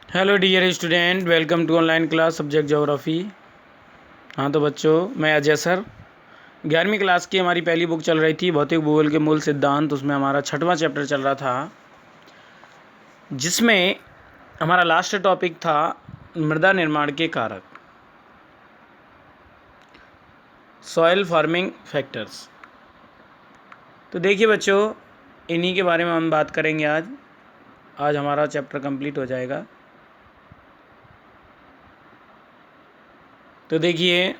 Hello dear student, welcome to online class subject geography. हाँ तो बच्चों, मैं अजय सर। 11वीं क्लास की हमारी पहली बुक चल रही थी भौतिक भूगोल के मूल सिद्धांत। उसमें हमारा 6वां चैप्टर चल रहा था, जिसमें हमारा लास्ट टॉपिक था मृदा निर्माण के कारक, सॉइल फार्मिंग फैक्टर्स। तो देखिए बच्चों, इन्हीं के बारे में हम बात करेंगे आज हमारा चैप्टर कंप्लीट हो जाएगा। तो देखिए,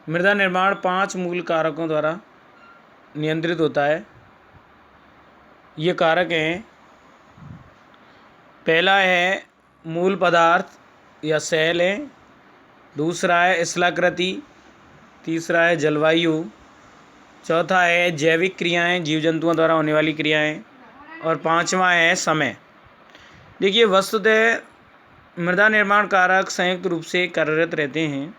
मृदा निर्माण 5 मूल कारकों द्वारा नियंत्रित होता है। ये कारक हैं, पहला है मूल पदार्थ या सेल है, दूसरा है स्थलाकृति, तीसरा है जलवायु, चौथा है जैविक क्रियाएं, जीव जंतुओं द्वारा होने वाली क्रियाएं, और पांचवा है समय। देखिए, वस्तुतः मृदा निर्माण कारक संयुक्त रूप से कार्यरत रहते हैं,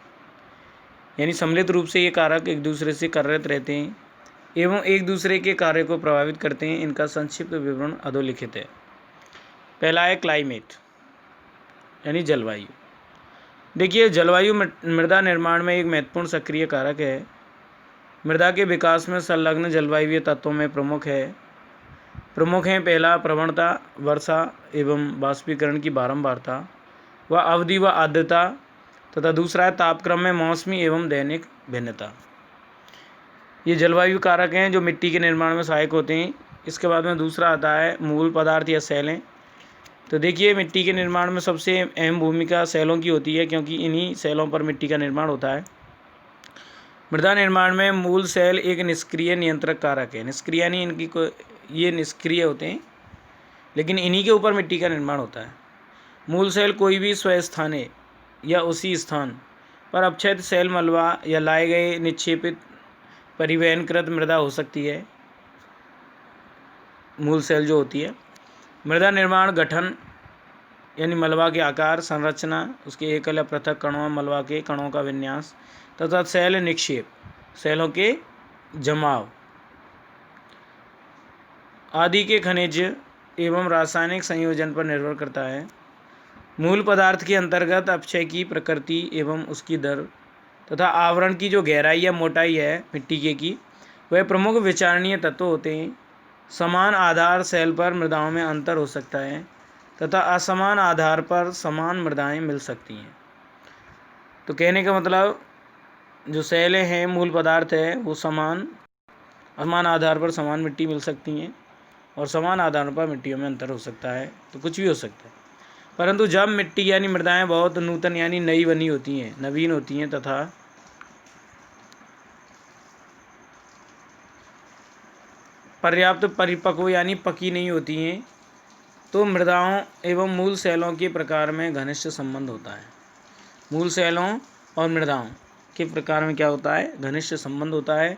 यानी सम्मिलित रूप से ये कारक एक दूसरे से कार्यरत रहते हैं एवं एक दूसरे के कार्य को प्रभावित करते हैं। इनका संक्षिप्त विवरण अधोलिखित है। पहला है क्लाइमेट, यानी जलवायु। देखिए, जलवायु मृदा निर्माण में एक महत्वपूर्ण सक्रिय कारक है। मृदा के विकास में संलग्न जलवायुवीय तत्वों में प्रमुख हैं पहला, प्रवणता, वर्षा एवं वाष्पीकरण की बारंबारता व अवधि व आर्द्रता, तथा दूसरा है तापक्रम में मौसमी एवं दैनिक भिन्नता। ये जलवायु कारक हैं जो मिट्टी के निर्माण में सहायक होते हैं। इसके बाद में दूसरा आता है मूल पदार्थ या सेलें। तो देखिए, मिट्टी के निर्माण में सबसे अहम भूमिका सेलों की होती है, क्योंकि इन्हीं सेलों पर मिट्टी का निर्माण होता है। मृदा निर्माण में मूल सेल एक निष्क्रिय नियंत्रक कारक है। निष्क्रिय यानी ये निष्क्रिय होते हैं, लेकिन इन्हीं के ऊपर मिट्टी का निर्माण होता है। मूल सेल कोई भी स्वस्थानीय या उसी स्थान पर अपक्षय सेल मलबा या लाए गए निक्षेपित परिवहनकृत मृदा हो सकती है। मूल सेल जो होती है, मृदा निर्माण गठन यानी मलबा के आकार, संरचना, उसके एकल या पृथक कणों, मलबा के कणों का विन्यास, तथा सेल निक्षेप, सेलों के जमाव आदि के खनिज एवं रासायनिक संयोजन पर निर्भर करता है। मूल पदार्थ के अंतर्गत अपक्षय की प्रकृति एवं उसकी दर तथा आवरण की जो गहराई या मोटाई है मिट्टी की, वह प्रमुख विचारणीय तत्व होते हैं। समान आधार सेल पर मृदाओं में अंतर हो सकता है तथा असमान आधार पर समान मृदाएं मिल सकती हैं। तो कहने का मतलब, जो सेलें हैं, मूल पदार्थ है, वो समान आधार पर समान मिट्टी मिल सकती हैं और समान आधार पर मिट्टियों में अंतर हो सकता है। तो कुछ भी हो सकता है, परंतु जब मिट्टी यानी मृदाएं बहुत नूतन यानी नई बनी होती हैं, नवीन होती हैं तथा पर्याप्त परिपक्व यानी पकी नहीं होती हैं, तो मृदाओं एवं मूल सेलों के प्रकार में घनिष्ठ संबंध होता है। मूल सेलों और मृदाओं के प्रकार में क्या होता है? घनिष्ठ संबंध होता है।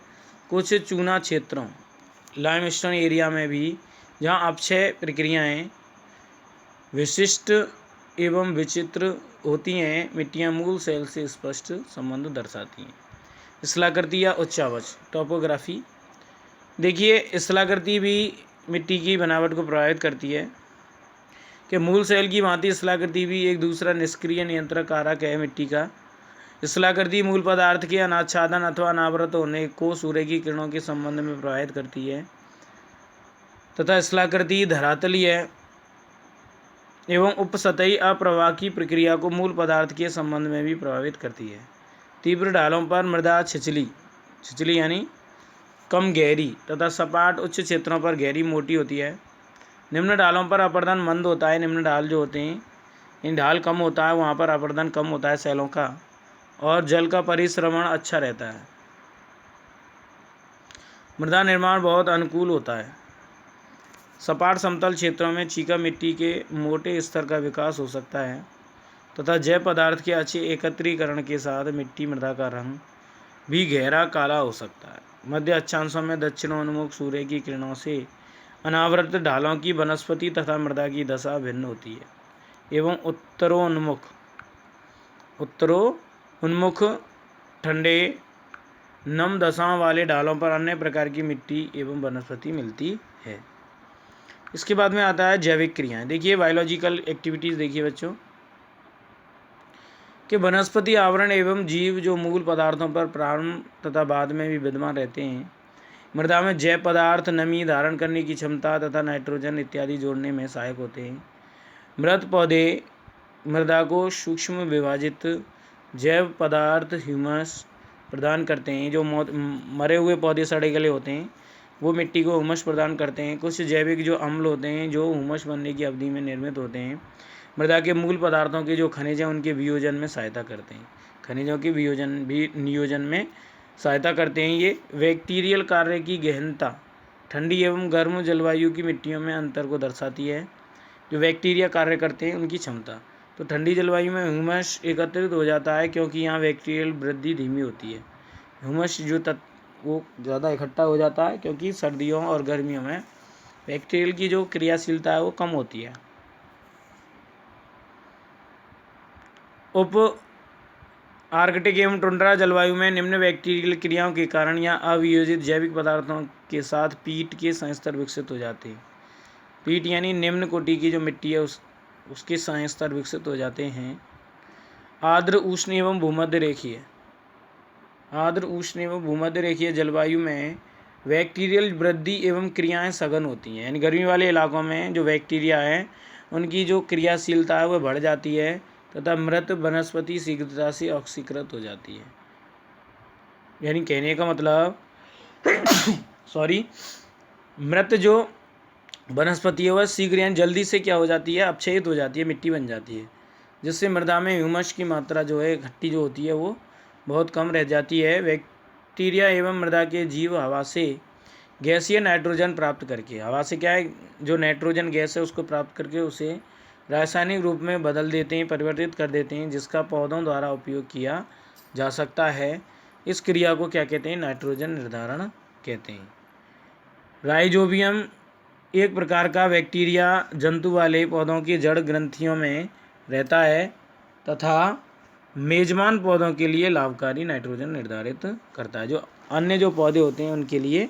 कुछ चूना क्षेत्रों, लाइमस्टोन एरिया में भी, जहाँ अपक्षय प्रक्रियाएं विशिष्ट एवं विचित्र होती हैं, मिट्टियाँ मूल सेल से स्पष्ट संबंध दर्शाती हैं। स्थलाकृति या उच्चावच, टोपोग्राफी। देखिए, स्थलाकृति भी मिट्टी की बनावट को प्रभावित करती है कि मूल सेल की भांति स्थलाकृति भी एक दूसरा निष्क्रिय नियंत्रक कारक है मिट्टी का। स्थलाकृति मूल पदार्थ के अनाच्छादन अथवा अनावृत होने को सूर्य की किरणों के संबंध में प्रभावित करती है तथा स्थलाकृति धरातलीय एवं उपसतही अप्रवाह की प्रक्रिया को मूल पदार्थ के संबंध में भी प्रभावित करती है। तीव्र ढालों पर मृदा छिछली यानी कम गहरी तथा सपाट उच्च क्षेत्रों पर गहरी मोटी होती है। निम्न ढालों पर अपरदन मंद होता है। निम्न ढाल जो होते हैं, इन ढाल कम होता है, वहाँ पर अपरदन कम होता है सेलों का, और जल का परिश्रवण अच्छा रहता है। मृदा निर्माण बहुत अनुकूल होता है। सपाट समतल क्षेत्रों में चीका मिट्टी के मोटे स्तर का विकास हो सकता है तथा जैव पदार्थ के अच्छे एकत्रीकरण के साथ मिट्टी मृदा का रंग भी गहरा काला हो सकता है। मध्य अक्षांशों में दक्षिणोन्मुख सूर्य की किरणों से अनावृत ढालों की वनस्पति तथा मृदा की दशा भिन्न होती है एवं उत्तरोन्मुख ठंडे नम दशाओं वाले ढालों पर अन्य प्रकार की मिट्टी एवं वनस्पति मिलती है। इसके बाद में आता है जैविक क्रियाएं। देखिए बायोलॉजिकल एक्टिविटीज़ देखिए बच्चों कि वनस्पति आवरण एवं जीव जो मूल पदार्थों पर प्रारंभ तथा बाद में भी विद्यमान रहते हैं। मृदा में जैव पदार्थ नमी धारण करने की क्षमता तथा नाइट्रोजन इत्यादि जोड़ने में सहायक होते हैं। मृत पौधे मृदा को सूक्ष्म विभाजित जैव पदार्थ ह्यूमस प्रदान करते हैं। जो मरे हुए पौधे सड़े गले होते हैं वो मिट्टी को हुमस प्रदान करते हैं। कुछ जैविक जो अम्ल होते हैं जो हुमस बनने की अवधि में निर्मित होते हैं मृदा के मूल पदार्थों के जो खनिज हैं उनके वियोजन में सहायता करते हैं। खनिजों के नियोजन में सहायता करते हैं। ये बैक्टीरियल कार्य की गहनता ठंडी एवं गर्म जलवायु की मिट्टियों में अंतर को दर्शाती है। जो बैक्टीरिया कार्य करते हैं उनकी क्षमता, तो ठंडी जलवायु में ह्यूमस एकत्रित हो जाता है क्योंकि यहाँ बैक्टीरियल वृद्धि धीमी होती है। ह्यूमस जो वो ज़्यादा इकट्ठा हो जाता है क्योंकि सर्दियों और गर्मियों में बैक्टीरियल की जो क्रियाशीलता है वो कम होती है। उप आर्कटिक एवं टुंड्रा जलवायु में निम्न बैक्टीरियल क्रियाओं के कारण या अवियोजित जैविक पदार्थों के साथ पीट के संस्तर विकसित हो जाते हैं। पीट यानी निम्न कोटि की जो मिट्टी है उसके संस्तर विकसित हो जाते हैं। आर्द्र उष्ण एवं भूमध्य रेखीय जलवायु में बैक्टीरियल वृद्धि एवं क्रियाएं सघन होती हैं। यानी गर्मी वाले इलाकों में जो बैक्टीरिया है उनकी जो क्रियाशीलता है वह बढ़ जाती है तथा मृत वनस्पति शीघ्रता से ऑक्सीकृत हो जाती है। यानी कहने का मतलब मृत जो वनस्पति है वह शीघ्र यानी जल्दी से क्या हो जाती है, अपक्षयित हो जाती है, मिट्टी बन जाती है, जिससे मृदा में ह्यूमस की मात्रा जो है घट्टी जो होती है वो बहुत कम रह जाती है। बैक्टीरिया एवं मृदा के जीव हवा से गैसीय नाइट्रोजन प्राप्त करके, हवा से क्या है जो नाइट्रोजन गैस है उसको प्राप्त करके उसे रासायनिक रूप में बदल देते हैं, परिवर्तित कर देते हैं, जिसका पौधों द्वारा उपयोग किया जा सकता है। इस क्रिया को क्या कहते हैं, नाइट्रोजन निर्धारण कहते हैं। राइजोबियम एक प्रकार का बैक्टीरिया जंतु वाले पौधों की जड़ ग्रंथियों में रहता है तथा मेजबान पौधों के लिए लाभकारी नाइट्रोजन निर्धारित करता है। जो अन्य जो पौधे होते हैं उनके लिए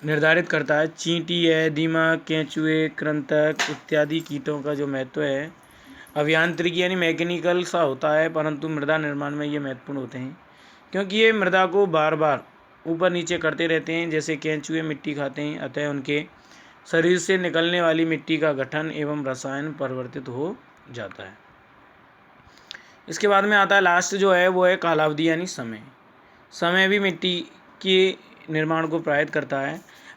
निर्धारित करता है। चींटी है, दीमक, केंचुए, कृंतक इत्यादि कीटों का जो महत्व है अभियांत्रिकी यानी मैकेनिकल सा होता है, परंतु मृदा निर्माण में ये महत्वपूर्ण होते हैं क्योंकि ये मृदा को बार बार ऊपर नीचे करते रहते हैं। जैसे केंचुए मिट्टी खाते हैं, अतः उनके शरीर से निकलने वाली मिट्टी का गठन एवं रसायन परिवर्तित हो जाता है। इसके बाद में आता है लास्ट जो है वो है कालावधि यानी समय भी मिट्टी के निर्माण को प्रभावित करता है।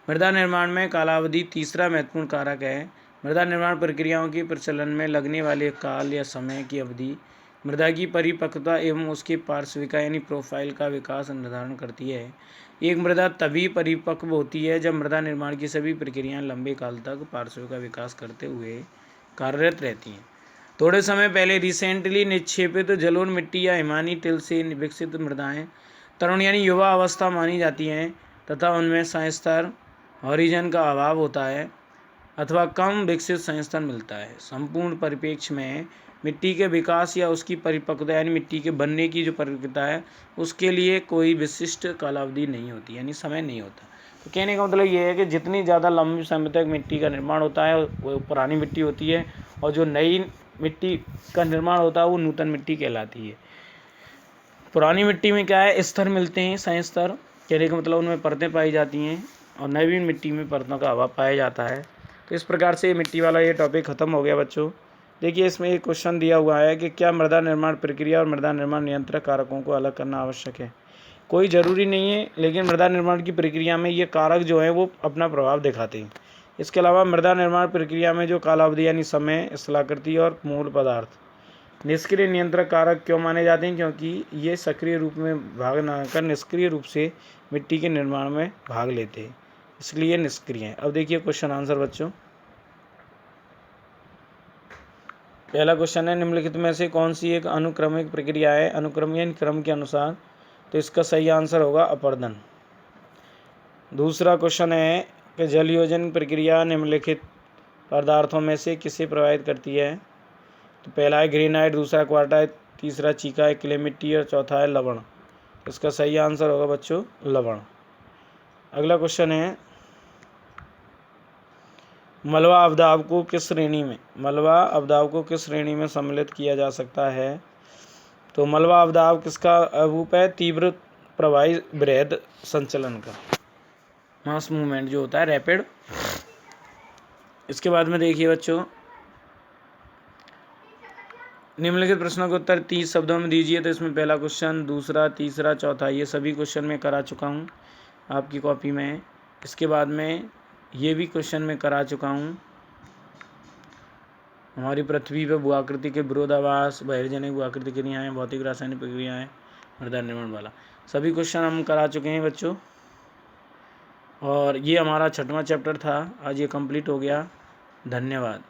मृदा निर्माण में कालावधि तीसरा महत्वपूर्ण कारक है। मृदा निर्माण प्रक्रियाओं के प्रचलन में लगने वाले काल या समय की अवधि मृदा की परिपक्वता एवं उसके पार्श्विका यानी प्रोफाइल का विकास निर्धारण करती है। एक मृदा तभी परिपक्व होती है जब मृदा निर्माण की सभी प्रक्रियाएं लंबे काल तक पार्श्विका विकास करते हुए कार्यरत रहती हैं। थोड़े समय पहले रिसेंटली निक्षेपित जलोढ़ मिट्टी या हिमानी टिल से विकसित मृदाएं तरुण यानी युवा अवस्था मानी जाती हैं तथा उनमें संस्तर हॉरिजन का अभाव होता है अथवा कम विकसित संस्तर मिलता है। संपूर्ण परिप्रेक्ष्य में मिट्टी के विकास या उसकी परिपक्वता यानी मिट्टी के बनने की जो परिपक्वता है उसके लिए कोई विशिष्ट कालावधि नहीं होती, यानी समय नहीं होता। तो कहने का मतलब ये है कि जितनी ज़्यादा लंबे समय तक मिट्टी का निर्माण होता है वो पुरानी मिट्टी होती है और जो नई मिट्टी का निर्माण होता है वो नूतन मिट्टी कहलाती है। पुरानी मिट्टी में क्या है, स्तर मिलते हैं, संस्तर, कहने का मतलब उनमें परतें पाई जाती हैं और नवीन मिट्टी में परतों का अभाव पाया जाता है। तो इस प्रकार से मिट्टी वाला ये टॉपिक ख़त्म हो गया बच्चों। देखिए इसमें एक क्वेश्चन दिया हुआ है कि क्या मृदा निर्माण प्रक्रिया और मृदा निर्माण नियंत्रक कारकों को अलग करना आवश्यक है। कोई ज़रूरी नहीं है, लेकिन मृदा निर्माण की प्रक्रिया में ये कारक जो हैं वो अपना प्रभाव दिखाते हैं। इसके अलावा मृदा निर्माण प्रक्रिया में जो कालावधि यानी समय, स्थलाकृति और मूल पदार्थ निष्क्रिय नियंत्रक कारक क्यों माने जाते हैं, क्योंकि ये सक्रिय रूप में भाग न कर निष्क्रिय रूप से मिट्टी के निर्माण में भाग लेते हैं, इसलिए निष्क्रिय हैं। अब देखिए क्वेश्चन आंसर बच्चों। पहला क्वेश्चन है निम्नलिखित में से कौन सी एक अनुक्रमिक प्रक्रिया है, अनुक्रम यानी क्रम के अनुसार, तो इसका सही आंसर होगा अपर्दन। दूसरा क्वेश्चन है कि जलयोजन प्रक्रिया निम्नलिखित पदार्थों में से किसे प्रभावित करती है, तो पहला है ग्रेनाइट, दूसरा क्वार्टाइट, तीसरा चीका है, क्ले मिट्टी और चौथा है लवण। इसका सही आंसर होगा बच्चों लवण। अगला क्वेश्चन है मलबा अवदाब को किस श्रेणी में सम्मिलित किया जा सकता है? तो मलबा अवदाब किसका रूप है? तीव्र प्रवाही बृहद संचलन का, मास मूवमेंट जो होता है, रैपिड। इसके बाद में देखिए बच्चों, निम्नलिखित प्रश्नों के उत्तर 30 शब्दों में दीजिए। तो इसमें पहला क्वेश्चन, दूसरा, तीसरा, चौथा, ये सभी क्वेश्चन मैं करा चुका हूँ आपकी कॉपी में। इसके बाद में ये भी क्वेश्चन मैं करा चुका हूँ। हमारी पृथ्वी पर भूआकृति के विरोधाभास, बहिर्जनिक भूआकृति क्रियाएँ, भौतिक रासायनिक प्रक्रियाएँ, मृदा निर्माण वाला, सभी क्वेश्चन हम करा चुके हैं बच्चों। और ये हमारा 6वां चैप्टर था, आज ये कंप्लीट हो गया। धन्यवाद।